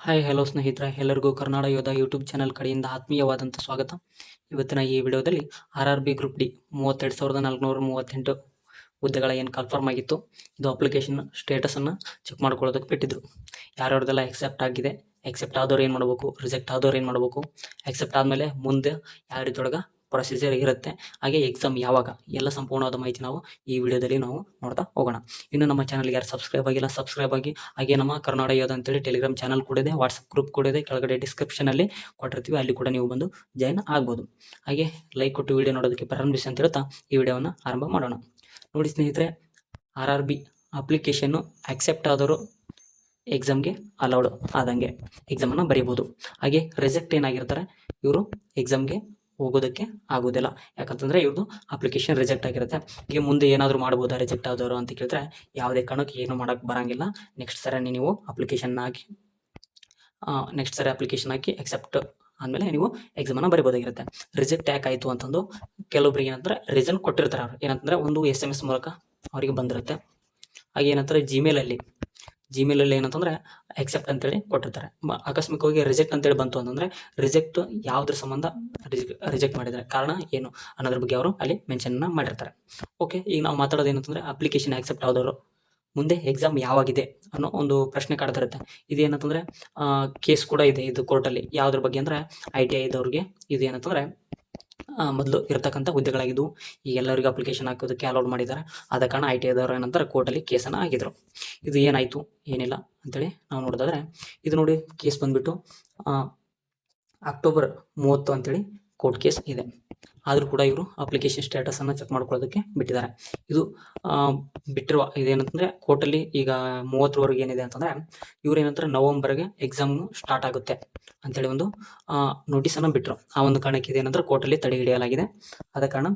Hi hello ಸ್ನೇಹಿತರೆ, ಎಲ್ಲರಿಗೂ ಕರ್ನಾಟಕ ಯೋಧ ಯೂಟ್ಯೂಬ್ ಚಾನಲ್ ಕಡೆಯಿಂದ ಆತ್ಮೀಯವಾದಂಥ ಸ್ವಾಗತ. ಇವತ್ತಿನ ಈ ವಿಡಿಯೋದಲ್ಲಿ RRB ಗ್ರೂಪ್ ಡಿ 32,438 ಹುದ್ದೆಗಳ ಏನು ಕನ್ಫರ್ಮ್ ಆಗಿತ್ತು, ಇದು ಅಪ್ಲಿಕೇಶನ್ ಸ್ಟೇಟಸನ್ನು ಚೆಕ್ ಮಾಡ್ಕೊಳ್ಳೋದಕ್ಕೆ ಬಿಟ್ಟಿದ್ರು. ಯಾರ್ಯಾರ್ದೆಲ್ಲ ಎಕ್ಸೆಪ್ಟ್ ಆಗಿದೆ, ಎಕ್ಸೆಪ್ಟ್ ಆದವ್ರು ಏನು ಮಾಡಬೇಕು, ರಿಜೆಕ್ಟ್ ಆದವ್ರು ಏನು ಮಾಡಬೇಕು, ಎಕ್ಸೆಪ್ಟ್ ಆದಮೇಲೆ ಮುಂದೆ ಯಾವ ರೀತಿಯೊಳಗೆ ಪ್ರೊಸೀಜರ್ ಇರುತ್ತೆ, ಹಾಗೆ ಎಕ್ಸಾಮ್ ಯಾವಾಗ, ಎಲ್ಲ ಸಂಪೂರ್ಣವಾದ ಮಾಹಿತಿ ನಾವು ಈ ವಿಡಿಯೋದಲ್ಲಿ ನಾವು ನೋಡ್ತಾ ಹೋಗೋಣ. ಇನ್ನು ನಮ್ಮ ಚಾನಲ್ಗೆ ಯಾರು ಸಬ್ಸ್ಕ್ರೈಬ್ ಆಗಿಲ್ಲ, ಸಬ್ಸ್ಕ್ರೈಬ್ ಆಗಿ. ಹಾಗೆ ನಮ್ಮ ಕರ್ನಾಟಕ ಯೋಧ ಅಂತೇಳಿ ಟೆಲಿಗ್ರಾಮ್ ಚಾನಲ್ ಕೂಡ ಇದೆ, ವಾಟ್ಸಪ್ ಗ್ರೂಪ್ ಕೂಡ ಇದೆ, ಕೆಳಗಡೆ ಡಿಸ್ಕ್ರಿಪ್ಷನಲ್ಲಿ ಕೊಟ್ಟಿರ್ತೀವಿ, ಅಲ್ಲಿ ಕೂಡ ನೀವು ಬಂದು ಜಾಯ್ನ್ ಆಗ್ಬೋದು. ಹಾಗೆ ಲೈಕ್ ಕೊಟ್ಟು ವಿಡಿಯೋ ನೋಡೋದಕ್ಕೆ ಪ್ರಾರಂಭಿಸಿ ಅಂತ ಹೇಳ್ತಾ ಈ ವಿಡಿಯೋವನ್ನು ಆರಂಭ ಮಾಡೋಣ. ನೋಡಿ ಸ್ನೇಹಿತರೆ, RRB ಅಪ್ಲಿಕೇಶನ್ನು ಆಕ್ಸೆಪ್ಟ್ ಆದವರು ಎಕ್ಸಾಮ್ಗೆ ಅಲೌಡ್ ಆದಂಗೆ ಎಕ್ಸಾಮನ್ನು ಬರೀಬೋದು. ಹಾಗೆ ರಿಜೆಕ್ಟ್ ಏನಾಗಿರ್ತಾರೆ ಇವರು ಎಕ್ಸಾಮ್ಗೆ ಹೋಗೋದಕ್ಕೆ ಆಗೋದಿಲ್ಲ, ಯಾಕಂತಂದರೆ ಇವ್ರದ್ದು ಅಪ್ಲಿಕೇಶನ್ ರಿಜೆಕ್ಟ್ ಆಗಿರುತ್ತೆ. ಈಗ ಮುಂದೆ ಏನಾದರೂ ಮಾಡ್ಬೋದಾ ರಿಜೆಕ್ಟ್ ಆದವರು ಅಂತ ಕೇಳಿದ್ರೆ ಯಾವುದೇ ಕಾರಣಕ್ಕೆ ಏನು ಮಾಡೋಕ್ಕೆ ಬರೋಂಗಿಲ್ಲ. ನೆಕ್ಸ್ಟ್ ಸರಿ ನೀವು ಅಪ್ಲಿಕೇಶನ್ ಹಾಕಿ ಎಕ್ಸೆಪ್ಟ್ ಆದಮೇಲೆ ನೀವು ಎಕ್ಸಾಮನ್ನು ಬರಿಬೋದಾಗಿರುತ್ತೆ. ರಿಜೆಕ್ಟ್ ಯಾಕೆ ಆಯಿತು ಅಂತಂದು ಕೆಲವೊಬ್ರಿಗೆ ಏನಂತಾರೆ ರೀಸನ್ ಕೊಟ್ಟಿರ್ತಾರೆ. ಅವ್ರು ಏನಂತಂದರೆ ಒಂದು SMS ಮೂಲಕ ಅವರಿಗೆ ಬಂದಿರುತ್ತೆ. ಹಾಗೆ ಏನಂತಾರೆ ಜಿಮೇಲಲ್ಲಿ ಏನಂತಂದರೆ ಎಕ್ಸೆಪ್ಟ್ ಅಂತೇಳಿ ಕೊಟ್ಟಿರ್ತಾರೆ. ಆಕಸ್ಮಿಕವಾಗಿ ರಿಜೆಕ್ಟ್ ಅಂತೇಳಿ ಬಂತು ಅಂತಂದರೆ ರಿಜೆಕ್ಟ್ ಯಾವುದ್ರ ಸಂಬಂಧ ರಿಜೆಕ್ಟ್ ಮಾಡಿದ್ದಾರೆ, ಕಾರಣ ಏನು ಅನ್ನೋದ್ರ ಬಗ್ಗೆ ಅವರು ಅಲ್ಲಿ ಮೆನ್ಷನ್ನ ಮಾಡಿರ್ತಾರೆ. ಓಕೆ, ಈಗ ನಾವು ಮಾತಾಡೋದು ಏನಂತಂದರೆ ಅಪ್ಲಿಕೇಶನ್ ಆಕ್ಸೆಪ್ಟ್ ಆದವರು ಮುಂದೆ ಎಕ್ಸಾಮ್ ಯಾವಾಗಿದೆ ಅನ್ನೋ ಒಂದು ಪ್ರಶ್ನೆ ಕಾಡ್ತಿರುತ್ತೆ. ಇದೇನಂತಂದರೆ ಕೇಸ್ ಕೂಡ ಇದೆ ಇದು ಕೋರ್ಟಲ್ಲಿ. ಯಾವುದ್ರ ಬಗ್ಗೆ ಅಂದರೆ ITI ಇದ್ದವ್ರಿಗೆ ಇದು ಏನಂತಂದರೆ ಮೊದಲು ಇರತಕ್ಕಂಥ ಹುದ್ದೆಗಳಾಗಿದ್ದು ಈಗ ಎಲ್ಲರಿಗೂ ಅಪ್ಲಿಕೇಶನ್ ಹಾಕೋದಕ್ಕೆ ಅಲೌಡ್ ಮಾಡಿದ್ದಾರೆ. ಆದ ಕಾರಣ ITI ಇದ್ದವರು ಏನಂತಾರೆ ಕೋರ್ಟಲ್ಲಿ ಕೇಸನ್ನು ಆಗಿದ್ರು. ಇದು ಏನಾಯಿತು ಏನಿಲ್ಲ ಅಂತೇಳಿ ನಾವು ನೋಡೋದಾದರೆ, ಇದು ನೋಡಿ ಕೇಸ್ ಬಂದುಬಿಟ್ಟು ಅಕ್ಟೋಬರ್ 30 ಅಂತೇಳಿ ಕೋರ್ಟ್ ಕೇಸ್ ಇದೆ. ಆದರೂ ಕೂಡ ಇವರು ಅಪ್ಲಿಕೇಶನ್ ಸ್ಟೇಟಸನ್ನು ಚೆಕ್ ಮಾಡ್ಕೊಳ್ಳೋದಕ್ಕೆ ಬಿಟ್ಟಿದ್ದಾರೆ. ಇದು ಬಿಟ್ಟಿರುವ ಇದೇನಂತಂದರೆ ಕೋರ್ಟಲ್ಲಿ ಈಗ 30ರವರೆಗೆ ಏನಿದೆ ಅಂತಂದರೆ ಇವ್ರು ಏನಂತಾರೆ ನವಂಬರ್ಗೆ ಎಕ್ಸಾಮು ಸ್ಟಾರ್ಟ್ ಆಗುತ್ತೆ ಅಂತೇಳಿ ಒಂದು ನೋಟಿಸನ್ನು ಬಿಟ್ಟರು. ಆ ಒಂದು ಕಾರಣಕ್ಕೆ ಇದೇನಂದ್ರೆ ಕೋರ್ಟಲ್ಲಿ ತಡೆ ಹಿಡಿಯಲಾಗಿದೆ. ಆದ ಕಾರಣ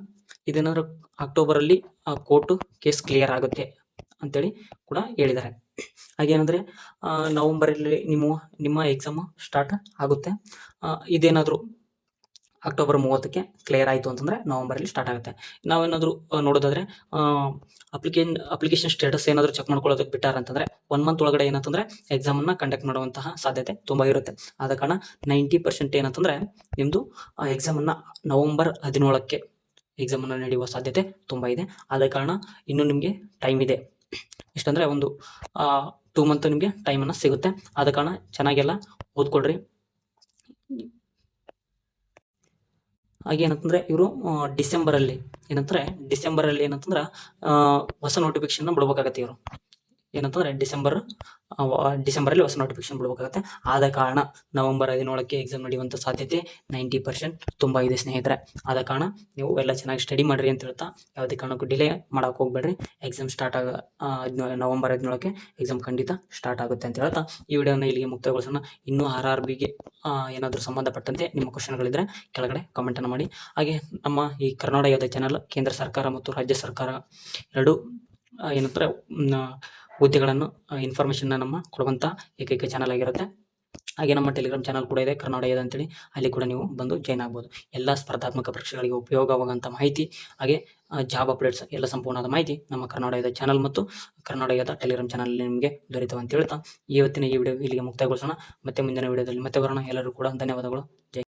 ಇದೇನಾದರೂ ಅಕ್ಟೋಬರಲ್ಲಿ ಕೋರ್ಟು ಕೇಸ್ ಕ್ಲಿಯರ್ ಆಗುತ್ತೆ ಅಂತೇಳಿ ಕೂಡ ಹೇಳಿದ್ದಾರೆ. ಹಾಗೇನಂದರೆ ನವಂಬರಲ್ಲಿ ನಿಮ್ಮ ಎಕ್ಸಾಮು ಸ್ಟಾರ್ಟ್ ಆಗುತ್ತೆ. ಇದೇನಾದರೂ ಅಕ್ಟೋಬರ್ 30ಕ್ಕೆ ಕ್ಲಿಯರ್ ಆಯಿತು ಅಂತಂದರೆ ನವಂಬರಲ್ಲಿ ಸ್ಟಾರ್ಟ್ ಆಗುತ್ತೆ. ನಾವೇನಾದರೂ ನೋಡೋದಾದರೆ ಅಪ್ಲಿಕೇಶನ್ ಸ್ಟೇಟಸ್ ಏನಾದರೂ ಚೆಕ್ ಮಾಡ್ಕೊಳ್ಳೋದಕ್ಕೆ ಬಿಟ್ಟಾರಂತಂದರೆ 1 ಮಂತ್ ಒಳಗಡೆ ಏನಂತಂದರೆ ಎಕ್ಸಾಮನ್ನು ಕಂಡಕ್ಟ್ ಮಾಡುವಂತಹ ಸಾಧ್ಯತೆ ತುಂಬ ಇರುತ್ತೆ. ಆದ ಕಾರಣ 90% ಏನಂತಂದರೆ ನಿಮ್ಮದು ಎಕ್ಸಾಮನ್ನು ನವಂಬರ್ 17ಕ್ಕೆ ಎಕ್ಸಾಮನ್ನು ನಡೆಯುವ ಸಾಧ್ಯತೆ ತುಂಬ ಇದೆ. ಆದ ಕಾರಣ ಇನ್ನೂ ನಿಮಗೆ ಟೈಮ್ ಇದೆ. ಎಷ್ಟಂದರೆ ಒಂದು 2 ಮಂತ್ ನಿಮಗೆ ಟೈಮನ್ನು ಸಿಗುತ್ತೆ. ಆದ ಕಾರಣ ಚೆನ್ನಾಗೆಲ್ಲ ಓದ್ಕೊಳ್ರಿ. ಹಾಗೆ ಏನಂತಂದರೆ ಇವರು ಡಿಸೆಂಬರಲ್ಲಿ ಏನಂತಂದ್ರೆ ಹೊಸ ನೋಟಿಫಿಕೇಶನ್ನ ಬಿಡ್ಬೇಕಾಗತ್ತೆ. ಇವರು ಏನಂತಂದರೆ ಡಿಸೆಂಬರಲ್ಲಿ ಹೊಸ ನೋಟಿಫಿಕೇಶನ್ ಬಿಡ್ಬೇಕಾಗತ್ತೆ. ಆದ ಕಾರಣ ನವಂಬರ್ 17ಕ್ಕೆ ಎಕ್ಸಾಮ್ ನಡೆಯುವಂಥ ಸಾಧ್ಯತೆ 90% ತುಂಬ ಇದೆ ಸ್ನೇಹಿತರೆ. ಆದ ಕಾರಣ ನೀವು ಎಲ್ಲ ಚೆನ್ನಾಗಿ ಸ್ಟಡಿ ಮಾಡಿರಿ ಅಂತ ಹೇಳ್ತಾ ಯಾವುದೇ ಕಾರಣಕ್ಕೂ ಡಿಲೇ ಮಾಡೋಕೆ ಹೋಗ್ಬೇಡ್ರಿ. ಎಕ್ಸಾಮ್ ನವಂಬರ್ 17ಕ್ಕೆ ಎಕ್ಸಾಮ್ ಖಂಡಿತ ಸ್ಟಾರ್ಟ್ ಆಗುತ್ತೆ ಅಂತ ಹೇಳ್ತಾ ಈ ವಿಡಿಯೋನ ಇಲ್ಲಿಗೆ ಮುಕ್ತಾಯಗೊಳಿಸೋಣ. ಇನ್ನೂ RRBಗೆ ಏನಾದರೂ ಸಂಬಂಧಪಟ್ಟಂತೆ ನಿಮ್ಮ ಕ್ವಶನ್ಗಳಿದ್ದರೆ ಕೆಳಗಡೆ ಕಮೆಂಟನ್ನು ಮಾಡಿ. ಹಾಗೆ ನಮ್ಮ ಈ ಕರ್ನಾಟಕ ಯೋಧ ಚಾನಲ್ ಕೇಂದ್ರ ಸರ್ಕಾರ ಮತ್ತು ರಾಜ್ಯ ಸರ್ಕಾರ ಎರಡೂ ಏನಂತಾರೆ ಹುದ್ದೆಗಳನ್ನು ಇನ್ಫಾರ್ಮೇಷನ್ನ ನಮ್ಮ ಕೊಡುವಂಥ ಏಕೈಕ ಚಾನಲ್ ಆಗಿರುತ್ತೆ. ಹಾಗೆ ನಮ್ಮ ಟೆಲಿಗ್ರಾಮ್ ಚಾನಲ್ ಕೂಡ ಇದೆ ಕರ್ನಾಟಕ ಯೋಧ ಅಂತೇಳಿ, ಅಲ್ಲಿ ಕೂಡ ನೀವು ಬಂದು ಜಾಯ್ನ್ ಆಗ್ಬೋದು. ಎಲ್ಲ ಸ್ಪರ್ಧಾತ್ಮಕ ಪರೀಕ್ಷೆಗಳಿಗೆ ಉಪಯೋಗವಾಗುವಂಥ ಮಾಹಿತಿ ಹಾಗೆ ಜಾಬ್ ಅಪ್ಡೇಟ್ಸ್ ಎಲ್ಲ ಸಂಪೂರ್ಣವಾದ ಮಾಹಿತಿ ನಮ್ಮ ಕರ್ನಾಟಕ ಯೋಧ ಚಾನಲ್ ಮತ್ತು ಕರ್ನಾಟಕ ಯೋಧ ಟೆಲಿಗ್ರಾಮ್ ಚಾನಲಲ್ಲಿ ನಿಮಗೆ ದೊರೆಯುತ್ತವೆ ಅಂತ ಹೇಳ್ತಾ ಇವತ್ತಿನ ಈ ವಿಡಿಯೋ ಇಲ್ಲಿಗೆ ಮುಕ್ತಾಯಗೊಳಿಸೋಣ. ಮತ್ತೆ ಮುಂದಿನ ವಿಡಿಯೋದಲ್ಲಿ ಮತ್ತೆ ಬರೋಣ. ಎಲ್ಲರೂ ಕೂಡ ಧನ್ಯವಾದಗಳು. ಜೈ